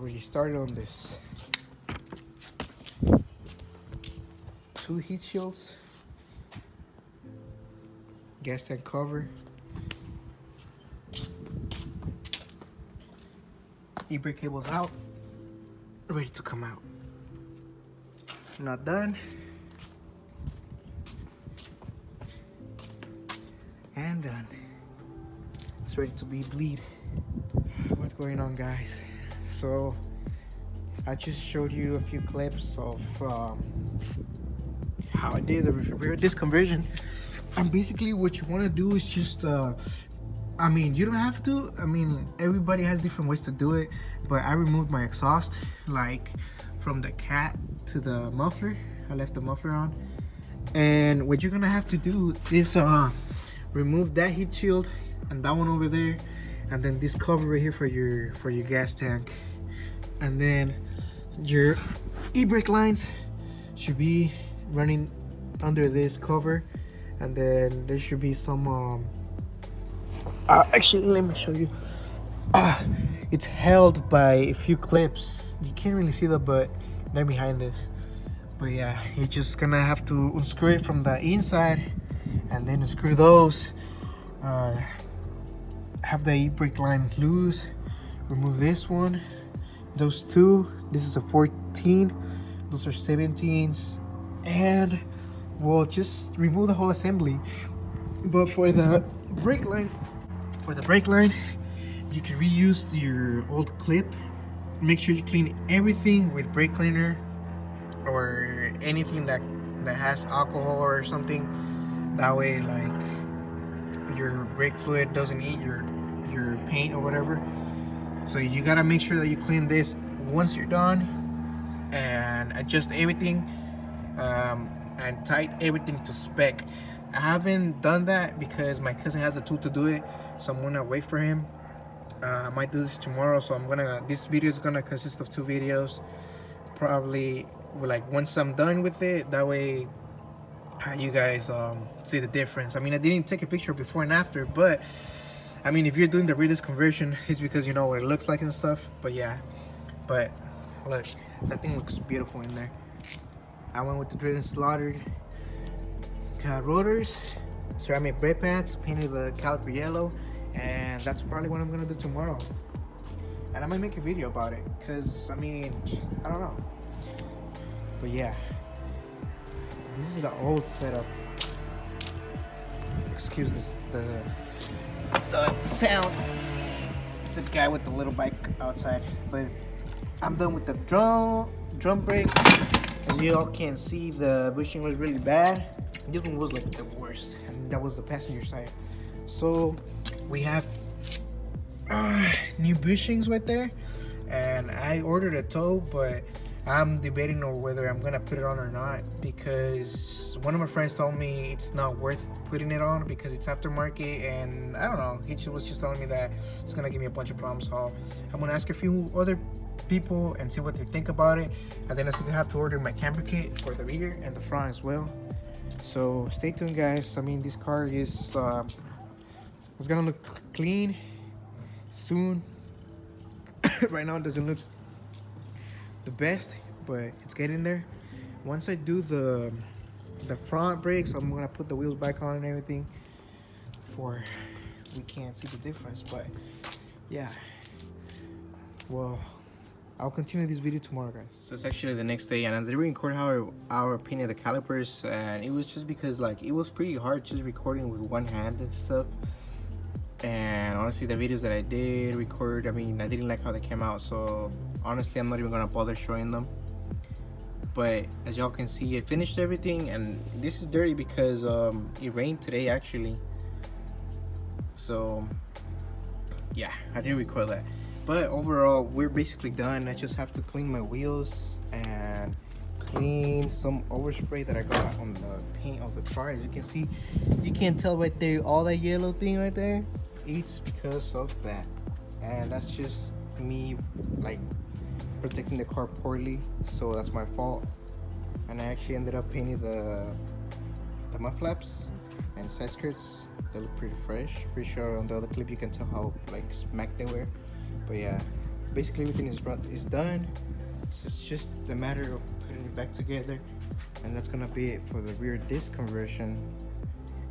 Already started on this. 2 heat shields, gas tank cover, e-brake cables out, ready to come out. Not done. And done. It's ready to be bleed. What's going on, guys? So I just showed you a few clips of how I did this conversion. And basically what you want to do is just I mean, you don't have to. I mean, everybody has different ways to do it, but I removed my exhaust, like from the cat to the muffler. I left the muffler on. And what you're gonna have to do is remove that heat shield and that one over there, and then this cover right here for your gas tank. And then your e-brake lines should be running under this cover, and then there should be some actually, let me show you. It's held by a few clips. You can't really see that, but they're behind this. But yeah, you're just gonna have to unscrew it from the inside and then unscrew those. Have the e-brake line loose. Remove this one, those two. This is a 14, those are 17s, and we'll just remove the whole assembly. But for the brake line, you can reuse your old clip. Make sure you clean everything with brake cleaner or anything that has alcohol or something. That way, like, your brake fluid doesn't eat your paint or whatever. So you gotta make sure that you clean this once you're done, and adjust everything, and tight everything to spec. I haven't done that because my cousin has a tool to do it, so I'm gonna wait for him. I might do this tomorrow, so this video is gonna consist of 2 videos, probably. Like, once I'm done with it, that way you guys see the difference. I mean, I didn't take a picture before and after, but I mean, if you're doing the readers conversion, it's because you know what it looks like and stuff. But yeah, but look, that thing looks beautiful in there. I went with the drilled and slaughtered rotors, ceramic brake pads, painted the caliper yellow, and that's probably what I'm gonna do tomorrow. And I might make a video about it, cause I mean, I don't know. But yeah, this is the old setup. Excuse this, the sound. It's a guy with the little bike outside. But I'm done with the drum brake. As you all can see, the bushing was really bad. This one was like the worst, and that was the passenger side. So we have new bushings right there, and I ordered a tow, but I'm debating on whether I'm gonna put it on or not, because one of my friends told me it's not worth putting it on because it's aftermarket, and I don't know, he was just telling me that it's gonna give me a bunch of problems. So I'm gonna ask a few other people and see what they think about it, and then I still have to order my camper kit for the rear and the front as well. So stay tuned, guys. I mean, this car is it's gonna look clean soon. Right now it doesn't look the best, but it's getting there. Once I do the front brakes, I'm gonna put the wheels back on and everything, for we can't see the difference. But yeah, well, I'll continue this video tomorrow, guys. So it's actually the next day, and I didn't record our painting the calipers, and it was just because, like, it was pretty hard just recording with one hand and stuff. And honestly, the videos that I did record, I mean, I didn't like how they came out, so honestly I'm not even gonna bother showing them. But as y'all can see, I finished everything, and this is dirty because it rained today actually. So yeah, I didn't record that. But overall, we're basically done. I just have to clean my wheels and clean some overspray that I got on the paint of the car. As you can see, you can't tell right there, all that yellow thing right there, it's because of that. And that's just me, like, protecting the car poorly, so that's my fault. And I actually ended up painting the mud flaps and side skirts. They look pretty fresh. Pretty sure on the other clip you can tell how, like, smack they were. But yeah, basically everything is done. So it's just a matter of putting it back together, and that's gonna be it for the rear disc conversion.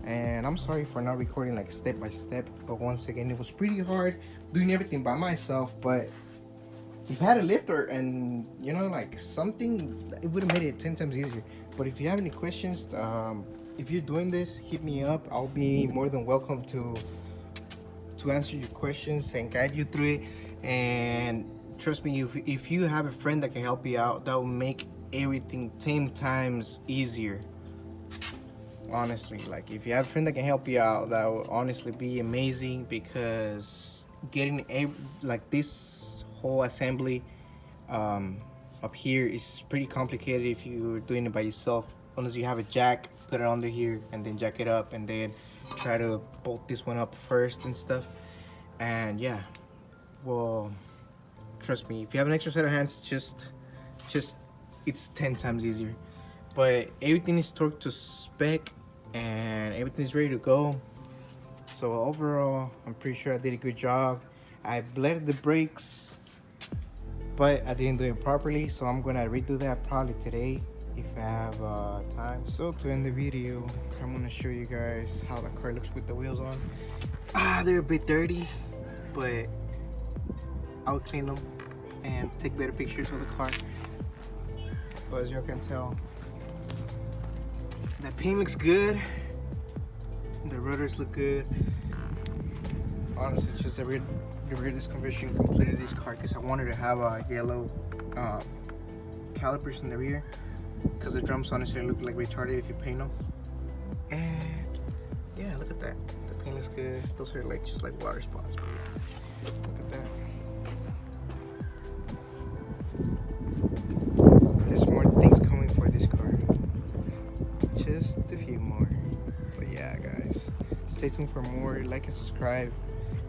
And I'm sorry for not recording like step by step, but once again, it was pretty hard doing everything by myself. But if I had a lifter and you know, like something, it would have made it 10 times easier. But if you have any questions, if you're doing this, hit me up. I'll be more than welcome to answer your questions and guide you through it. And trust me, if you have a friend that can help you out, that will make everything 10 times easier. Honestly, like if you have a friend that can help you out, that will honestly be amazing, because getting like this whole assembly up here is pretty complicated if you're doing it by yourself. Unless you have a jack, put it under here and then jack it up, and then try to bolt this one up first and stuff. And yeah, well, trust me, if you have an extra set of hands, just it's 10 times easier. But everything is torqued to spec and everything is ready to go. So overall, I'm pretty sure I did a good job. I bled the brakes, but I didn't do it properly, so I'm gonna redo that probably today if I have time. So to end the video, I'm gonna show you guys how the car looks with the wheels on. They're a bit dirty, but I'll clean them and take better pictures of the car. But as you can tell, the paint looks good, the rotors look good. Honestly, just the rear disc conversion completed this car, because I wanted to have a yellow calipers in the rear, because the drums honestly look like retarded if you paint them. And yeah, look at that, the paint looks good. Those are like just like water spots, but yeah, look at that. There's more things coming for this car, just a few more. But yeah guys, stay tuned for more, like and subscribe.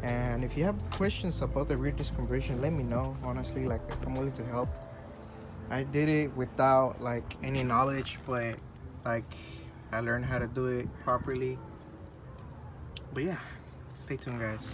And if you have questions about the rear disc conversion, let me know. Honestly, like, I'm willing to help. I did it without like any knowledge, but like I learned how to do it properly. But yeah, stay tuned guys.